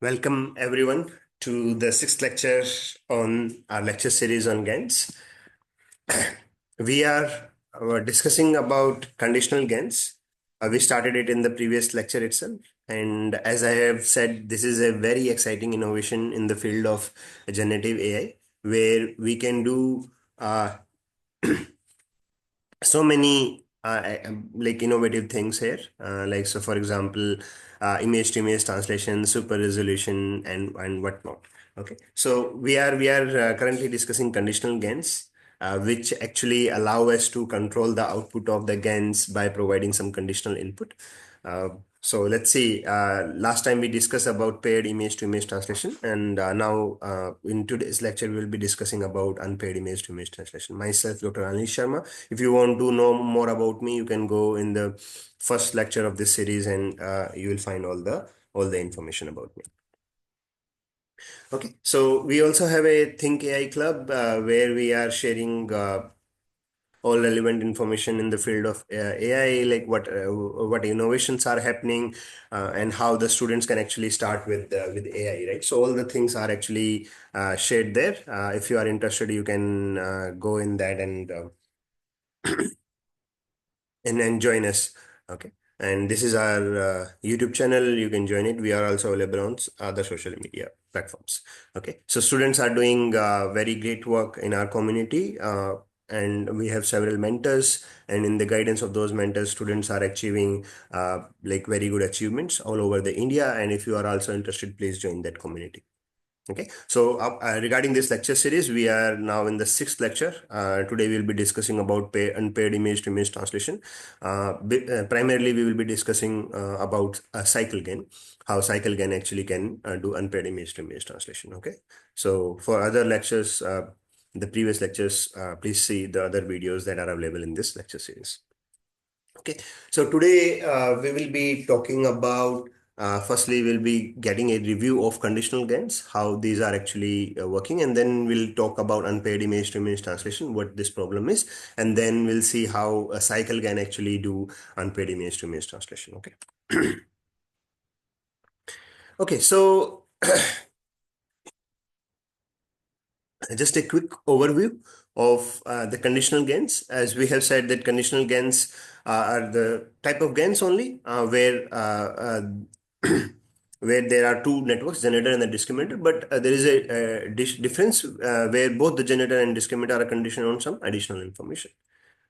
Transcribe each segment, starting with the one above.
Welcome everyone to the sixth lecture on our lecture series on GANs. We are discussing about conditional GANs. We started it in the previous lecture itself. And as I have said, this is a very exciting innovation in the field of generative AI, where we can do so many like innovative things here, like so for example, image to image translation, super resolution, and whatnot. Okay, so we are currently discussing conditional GANs, which actually allow us to control the output of the GANs by providing some conditional input. uh, so let's see. Last time we discussed about paired image to image translation, and now in today's lecture we'll be discussing about unpaired image to image translation. Myself, Dr. Anish Sharma. If you want to know more about me, you can go in the first lecture of this series, and you will find all the information about me. Okay, so we also have a Think AI Club where we are sharing all relevant information in the field of AI, like what innovations are happening, and how the students can actually start with AI, right? So all the things are actually shared there. If you are interested, you can go in that and join us. Okay. And this is our YouTube channel. You can join it. We are also available on other social media platforms. Okay. So students are doing very great work in our community. And we have several mentors, and in the guidance of those mentors, students are achieving like very good achievements all over the India. And if you are also interested, please join that community. Okay, so regarding this lecture series, we are now in the sixth lecture. Today we'll be discussing about unpaired image to image translation. Primarily, we will be discussing about cycleGAN, how cycleGAN actually can do unpaired image to image translation. Okay, so for other lectures, the previous lectures, please see the other videos that are available in this lecture series. Okay, so today we will be talking about, firstly, we'll be getting a review of conditional GANs, how these are actually working, and then we'll talk about unpaired image to image translation, what this problem is, and then we'll see how a cycle can actually do unpaired image to image translation. Okay. Okay, so just a quick overview of the conditional GANs. As we have said that conditional GANs are the type of GANs only where there are two networks, generator and the discriminator, but there is a difference where both the generator and discriminator are conditioned on some additional information.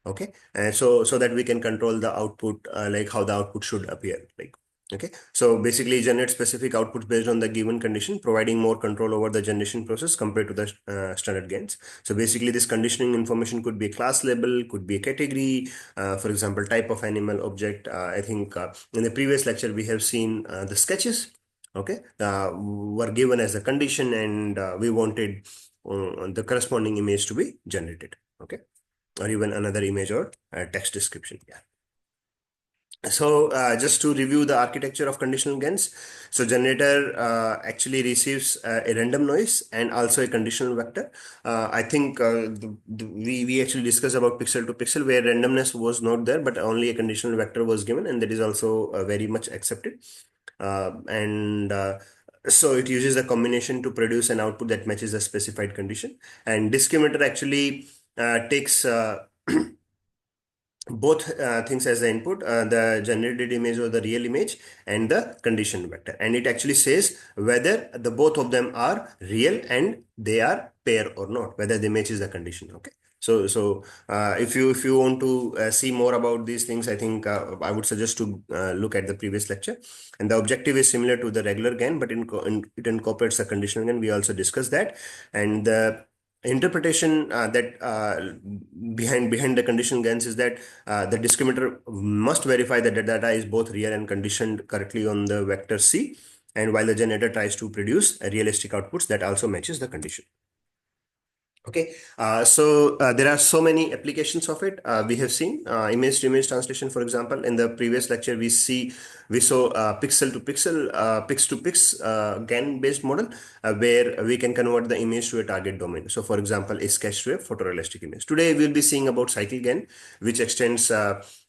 Okay, and so that we can control the output, like how the output should appear, like. Okay, so basically generate specific outputs based on the given condition, providing more control over the generation process compared to the standard GANs. So basically this conditioning information could be a class label, could be a category, for example, type of animal, object. I think in the previous lecture we have seen the sketches, okay, were given as a condition, and we wanted the corresponding image to be generated, okay, or even another image or text description. Yeah. So just to review the architecture of conditional GANs, so generator actually receives a random noise and also a conditional vector. I think we actually discussed about pixel to pixel where randomness was not there, but only a conditional vector was given, and that is also very much accepted. And so it uses a combination to produce an output that matches a specified condition. And discriminator actually takes both things as the input, the generated image or the real image and the condition vector, and it actually says whether the both of them are real and they are pair or not, whether the image is the condition. Okay, so if you want to see more about these things, I think I would suggest to look at the previous lecture. And the objective is similar to the regular GAN, but it incorporates a conditional GAN. We also discussed that. And the interpretation that behind the conditional GANs is that the discriminator must verify that the data is both real and conditioned correctly on the vector C, and while the generator tries to produce a realistic outputs that also matches the condition. Okay, so there are so many applications of it. We have seen image to image translation, for example. In the previous lecture, we saw pixel to pixel, pix to pix GAN based model, where we can convert the image to a target domain. So, for example, a sketch to a photorealistic image. Today, we'll be seeing about cycleGAN, which extends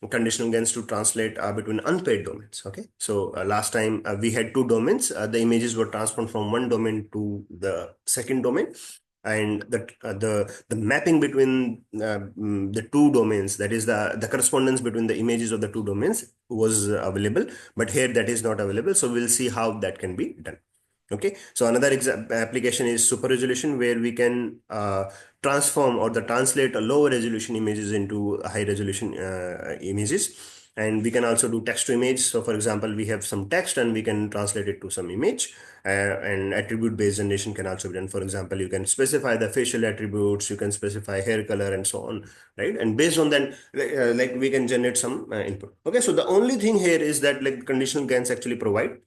conditional GANs to translate between unpaired domains. Okay, so last time we had two domains. The images were transformed from one domain to the second domain, and the mapping between the two domains, that is the correspondence between the images of the two domains, was available, but here that is not available. So we'll see how that can be done. Okay, so another application is super resolution, where we can transform or the translate a lower resolution images into high resolution images. And we can also do text to image. So for example, we have some text and we can translate it to some image. And attribute based generation can also be done. For example, you can specify the facial attributes, you can specify hair color and so on, right? And based on that, like we can generate some input. Okay, so the only thing here is that like conditional GANs actually provide,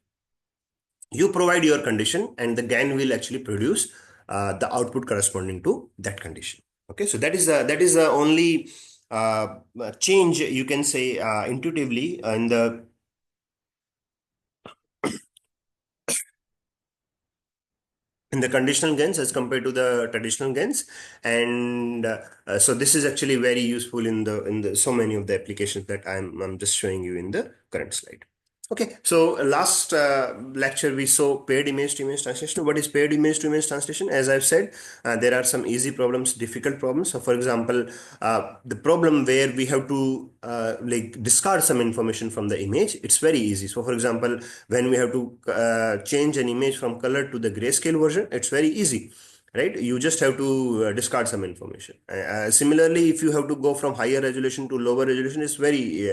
you provide your condition and the GAN will actually produce the output corresponding to that condition. Okay, so that is the only change you can say intuitively in the conditional GANs as compared to the traditional GANs. And so this is actually very useful in the so many of the applications that I'm just showing you in the current slide. Okay, so last lecture we saw paired image to image translation. What is paired image to image translation? As I've said, there are some easy problems, difficult problems. So for example, the problem where we have to like discard some information from the image, it's very easy. So for example, when we have to change an image from color to the grayscale version, it's very easy, right? You just have to discard some information. Similarly, if you have to go from higher resolution to lower resolution, it's very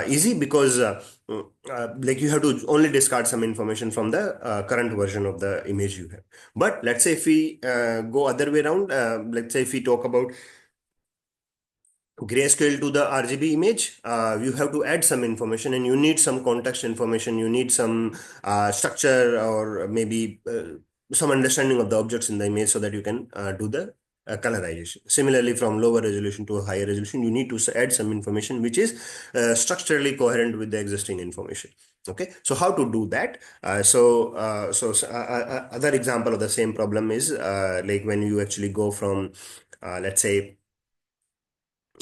easy, because like you have to only discard some information from the current version of the image you have. But let's say if we go other way around, let's say if we talk about grayscale to the RGB image, you have to add some information and you need some context information, you need some structure, or maybe some understanding of the objects in the image, so that you can do the colorization. Similarly, from lower resolution to a higher resolution, you need to add some information which is structurally coherent with the existing information. Okay, so how to do that? Other example of the same problem is like when you actually go from let's say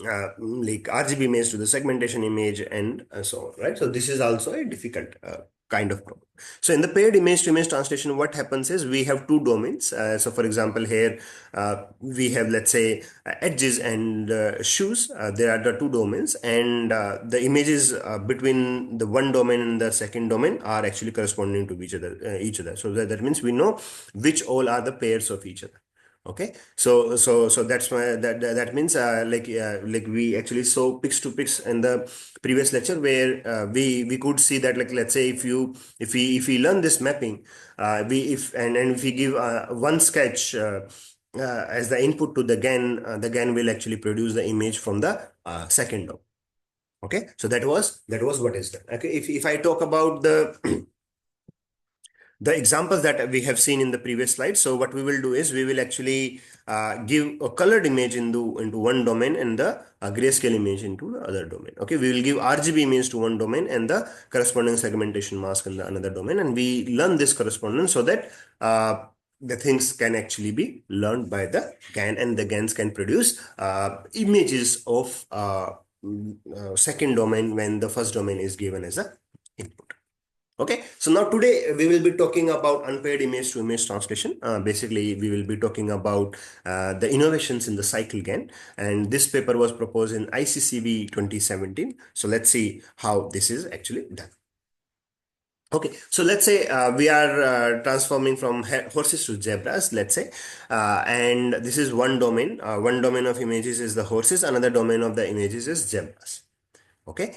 like RGB image to the segmentation image, and so on, right? So this is also a difficult kind of problem. So in the paired image to image translation, what happens is we have two domains. So for example, here we have, let's say, edges and shoes. There are the two domains, and the images between the one domain and the second domain are actually corresponding to each other. So that means we know which all are the pairs of each other. Okay, so that's why that means like we actually saw pix to pix in the previous lecture, where we could see that, like, let's say if we learn this mapping, we if and if we give one sketch as the input to the GAN will actually produce the image from the second dom. Okay, so that was what is done. Okay, if I talk about the examples that we have seen in the previous slide. So what we will do is we will actually give a colored image into one domain and the grayscale image into the other domain. Okay, we will give RGB image to one domain and the corresponding segmentation mask in the another domain, and we learn this correspondence so that the things can actually be learned by the GAN, and the GANs can produce images of second domain when the first domain is given as a input. Okay, so now today we will be talking about unpaired image to image translation. Basically, we will be talking about the innovations in the cycleGAN, and this paper was proposed in ICCV 2017. So let's see how this is actually done. Okay, so let's say we are transforming from horses to zebras, let's say, and this is one domain. One domain of images is the horses, another domain of the images is zebras. Okay,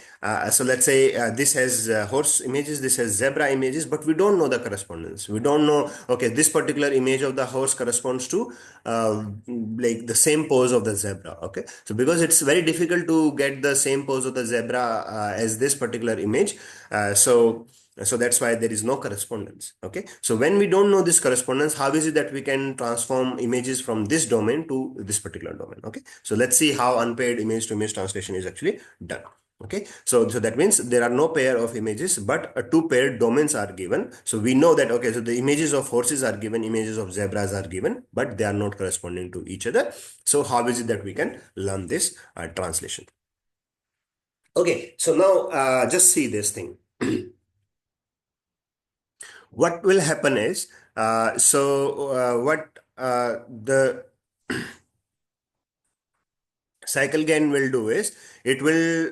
so let's say this has horse images, this has zebra images, but we don't know the correspondence. We don't know, okay, this particular image of the horse corresponds to like the same pose of the zebra. Okay, so because it's very difficult to get the same pose of the zebra as this particular image, so So that's why there is no correspondence. Okay. So when we don't know this correspondence, how is it that we can transform images from this domain to this particular domain? Okay. So let's see how unpaired image to image translation is actually done. Okay. So that means there are no pair of images, but two paired domains are given. So we know that, okay, so the images of horses are given, images of zebras are given, but they are not corresponding to each other. So how is it that we can learn this translation? Okay. So now just see this thing. What will happen is what the cycleGAN will do is it will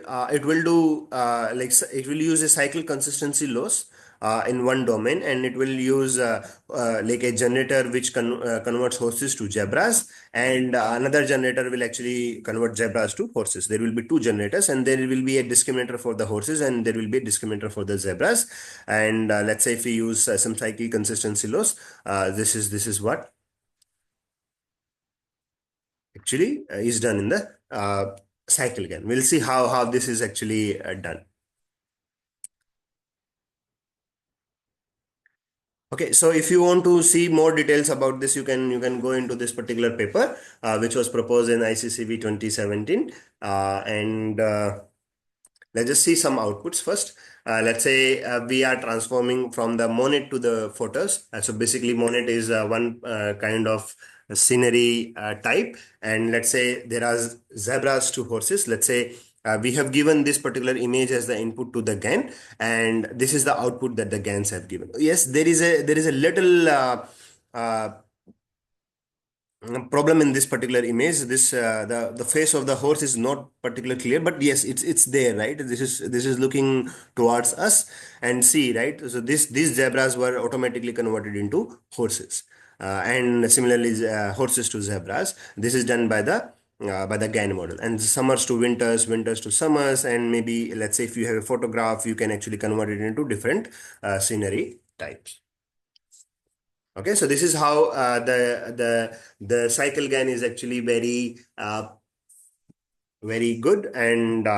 do it will use a cycle consistency loss in one domain, and it will use like a generator which converts horses to zebras, and another generator will actually convert zebras to horses. There will be two generators, and there will be a discriminator for the horses, and there will be a discriminator for the zebras. And let's say if we use some cycle consistency loss, this is what actually is done in the cycleGAN. We'll see how this is actually done. Okay, so if you want to see more details about this, you can go into this particular paper, which was proposed in ICCV 2017, and let's just see some outputs first. Let's say we are transforming from the monet to the photos. So basically, monet is one kind of scenery type, and let's say there are zebras to horses. Let's say we have given this particular image as the input to the GAN, and this is the output that the GANs have given. Yes, there is a little uh, problem in this particular image. This the face of the horse is not particularly clear, but yes, it's there, right? This is looking towards us, and see, right? So these zebras were automatically converted into horses, and similarly horses to zebras. This is done by the GAN model, and summers to winters, winters to summers, and maybe let's say if you have a photograph, you can actually convert it into different scenery types. Okay, so this is how the cycleGAN is actually very good, and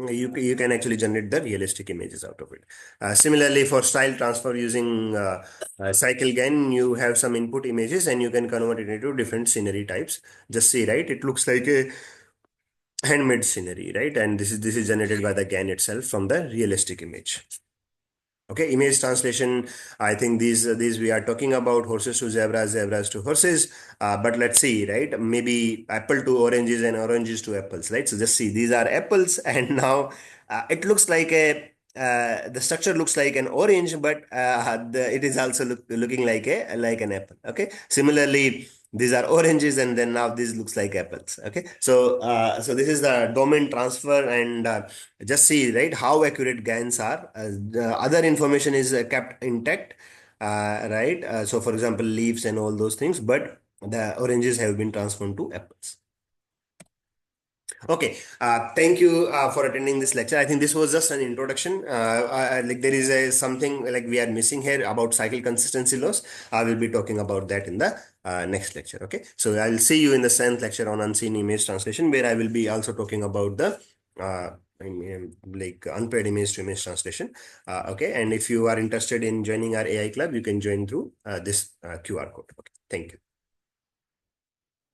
you can actually generate the realistic images out of it. Similarly, for style transfer using cycleGAN, you have some input images and you can convert it into different scenery types. Just see, right? It looks like a handmade scenery, right? And this is generated by the GAN itself from the realistic image. Okay, image translation. I think these we are talking about horses to zebras, zebras to horses. But let's see, right? Maybe apple to oranges and oranges to apples, right? So just see, these are apples, and now it looks like the structure looks like an orange, but it is also looking like an apple. Okay. Similarly, these are oranges, and then now this looks like apples. Okay. So this is the domain transfer, and just see, right, how accurate GANs are. The other information is kept intact, right? So for example, leaves and all those things, but the oranges have been transformed to apples. Okay, thank you for attending this lecture. I think this was just an introduction. Like there is something like we are missing here about cycle consistency loss. I will be talking about that in the next lecture. Okay, so I'll see you in the 7th lecture on unseen image translation, where I will be also talking about the like unpaired image to image translation. Okay, and if you are interested in joining our AI club, you can join through this QR code. Okay, thank you.